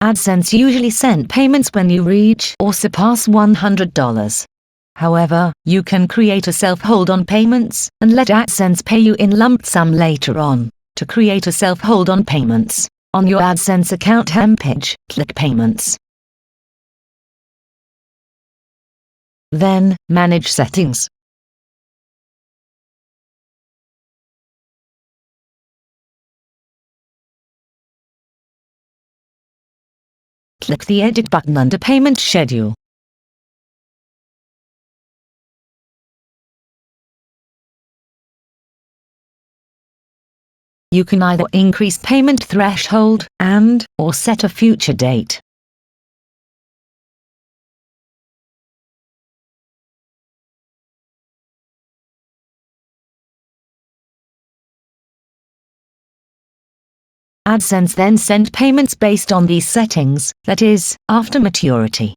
AdSense usually sent payments when you reach or surpass $100. However, you can create a self-hold on payments and let AdSense pay you in lump sum later on. To create a self-hold on payments, on your AdSense account homepage, click Payments. Then, Manage Settings. Click the Edit button under Payment Schedule. You can either increase payment threshold or set a future date. AdSense then send payments based on these settings, that is, after maturity.